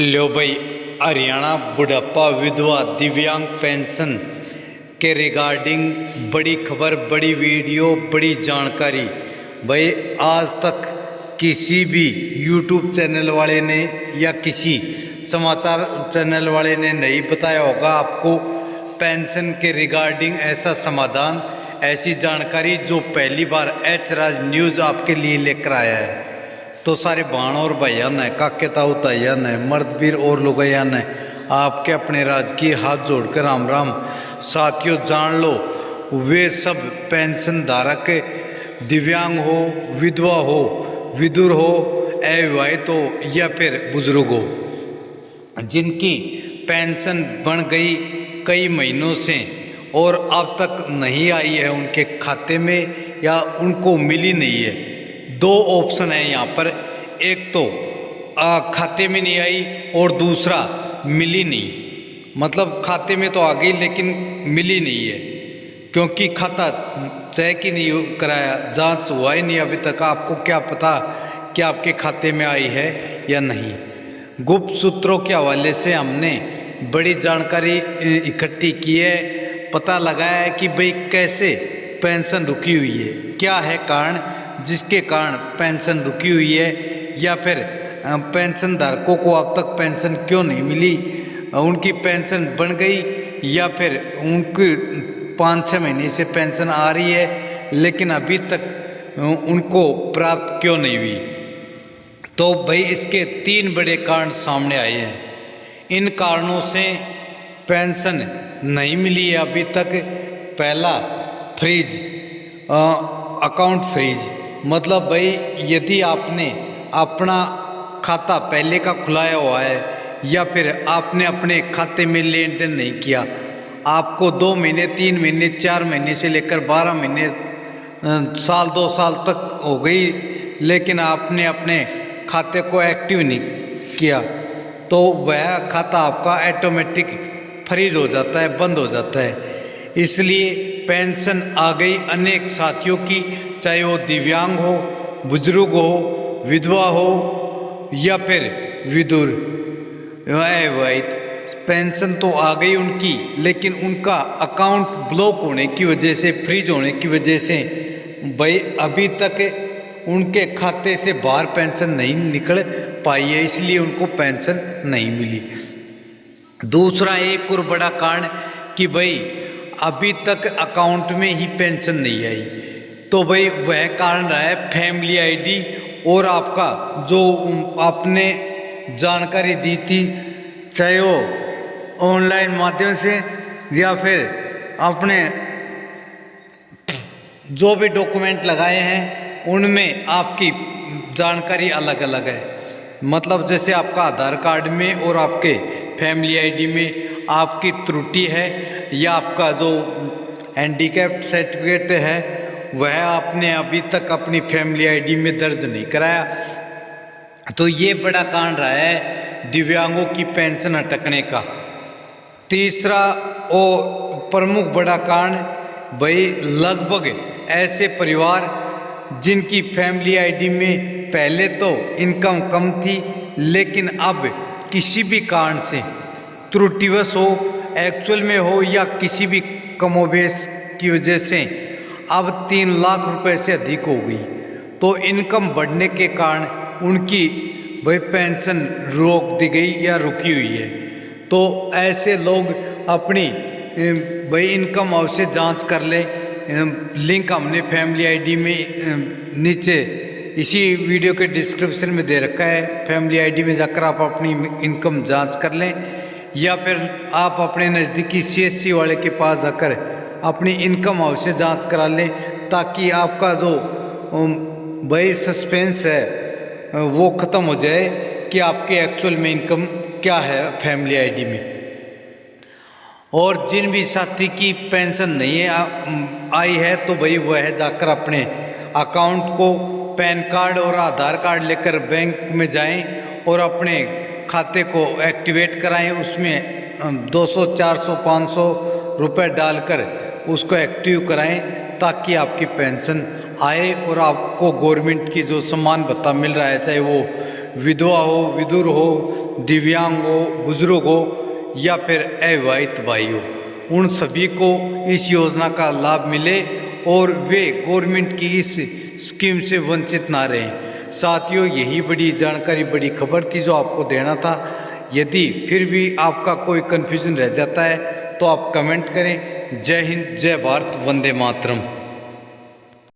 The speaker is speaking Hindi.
लो भाई, हरियाणा बुढ़ापा विधवा दिव्यांग पेंशन के रिगार्डिंग बड़ी खबर, बड़ी वीडियो, बड़ी जानकारी। भाई आज तक किसी भी यूट्यूब चैनल वाले ने या किसी समाचार चैनल वाले ने नहीं बताया होगा आपको पेंशन के रिगार्डिंग ऐसा समाधान, ऐसी जानकारी जो पहली बार एच राज न्यूज़ आपके लिए लेकर आया है। तो सारे भाण और भैया ने, काके ताऊ ताइया ने, मर्द वीर और लुगैया ने आपके अपने राजकीय हाथ जोड़कर राम राम। साथियों जान लो, वे सब पेंशन धारक दिव्यांग हो, विधवा हो, विधुर हो, अविवाहित हो या फिर बुजुर्ग हो, जिनकी पेंशन बन गई कई महीनों से और अब तक नहीं आई है उनके खाते में या उनको मिली नहीं है। दो ऑप्शन है यहाँ पर, एक तो खाते में नहीं आई और दूसरा मिली नहीं। मतलब खाते में तो आ गई लेकिन मिली नहीं है, क्योंकि खाता चेक ही नहीं कराया, जांच हुआ ही नहीं अभी तक। आपको क्या पता कि आपके खाते में आई है या नहीं। गुप्त सूत्रों के हवाले से हमने बड़ी जानकारी इकट्ठी की है, पता लगाया है कि भाई कैसे पेंशन रुकी हुई है, क्या है कारण जिसके कारण पेंशन रुकी हुई है, या फिर पेंशन धारकों को अब तक पेंशन क्यों नहीं मिली, उनकी पेंशन बन गई या फिर उनकी 5-6 महीने से पेंशन आ रही है लेकिन अभी तक उनको प्राप्त क्यों नहीं हुई। तो भाई इसके 3 बड़े कारण सामने आए हैं। इन कारणों से पेंशन नहीं मिली है अभी तक। पहला, फ्रीज, अकाउंट फ्रीज। मतलब भाई यदि आपने अपना खाता पहले का खुलाया हुआ है या फिर आपने अपने खाते में लेन देन नहीं किया, आपको 2 महीने, 3 महीने, 4 महीने से लेकर 12 महीने, साल 2 साल तक हो गई लेकिन आपने अपने खाते को एक्टिव नहीं किया, तो वह खाता आपका ऑटोमेटिक फ्रीज हो जाता है, बंद हो जाता है। इसलिए पेंशन आ गई अनेक साथियों की, चाहे वो दिव्यांग हो, बुजुर्ग हो, विधवा हो या फिर विधुर अविवाहित। पेंशन तो आ गई उनकी, लेकिन उनका अकाउंट ब्लॉक होने की वजह से, फ्रीज होने की वजह से भाई अभी तक उनके खाते से बाहर पेंशन नहीं निकल पाई है, इसलिए उनको पेंशन नहीं मिली। दूसरा एक और बड़ा कारण कि भाई अभी तक अकाउंट में ही पेंशन नहीं आई, तो भाई वह कारण रहा है फैमिली आईडी और आपका जो आपने जानकारी दी थी, चाहे वो ऑनलाइन माध्यम से या फिर आपने जो भी डॉक्यूमेंट लगाए हैं उनमें आपकी जानकारी अलग अलग है। मतलब जैसे आपका आधार कार्ड में और आपके फैमिली आईडी में आपकी त्रुटि है या आपका जो हैंडीकैप सर्टिफिकेट है वह आपने अभी तक अपनी फैमिली आईडी में दर्ज नहीं कराया, तो ये बड़ा कारण रहा है दिव्यांगों की पेंशन अटकने का। तीसरा और प्रमुख बड़ा कारण, भाई लगभग ऐसे परिवार जिनकी फैमिली आईडी में पहले तो इनकम कम थी लेकिन अब किसी भी कारण से त्रुटिवश हो, एक्चुअल में हो या किसी भी कमोबेश की वजह से अब 3 लाख रुपए से अधिक हो गई, तो इनकम बढ़ने के कारण उनकी भाई पेंशन रोक दी गई या रुकी हुई है। तो ऐसे लोग अपनी भाई इनकम अवश्य जांच कर ले। लिंक हमने फैमिली आईडी में नीचे इसी वीडियो के डिस्क्रिप्शन में दे रखा है, फैमिली आईडी में जाकर आप अपनी इनकम जांच कर लें या फिर आप अपने नज़दीकी CSC वाले के पास जाकर अपनी इनकम अवश्य जांच करा लें, ताकि आपका जो भाई सस्पेंस है वो ख़त्म हो जाए कि आपके एक्चुअल में इनकम क्या है फैमिली आईडी में। और जिन भी साथी की पेंशन नहीं आई है तो भाई वह जाकर अपने अकाउंट को पैन कार्ड और आधार कार्ड लेकर बैंक में जाएं और अपने खाते को एक्टिवेट कराएं, उसमें 200, 400, 500 रुपये डालकर उसको एक्टिव कराएं ताकि आपकी पेंशन आए और आपको गवर्नमेंट की जो सम्मान भत्ता मिल रहा है, चाहे वो विधवा हो, विधुर हो, दिव्यांग हो, बुजुर्ग हो या फिर अविवाहित भाई हो, उन सभी को इस योजना का लाभ मिले और वे गवर्नमेंट की इस स्कीम से वंचित ना रहें। साथियों, यही बड़ी जानकारी, बड़ी खबर थी जो आपको देना था। यदि फिर भी आपका कोई कन्फ्यूजन रह जाता है तो आप कमेंट करें। जय हिंद, जय भारत, वंदे मातरम।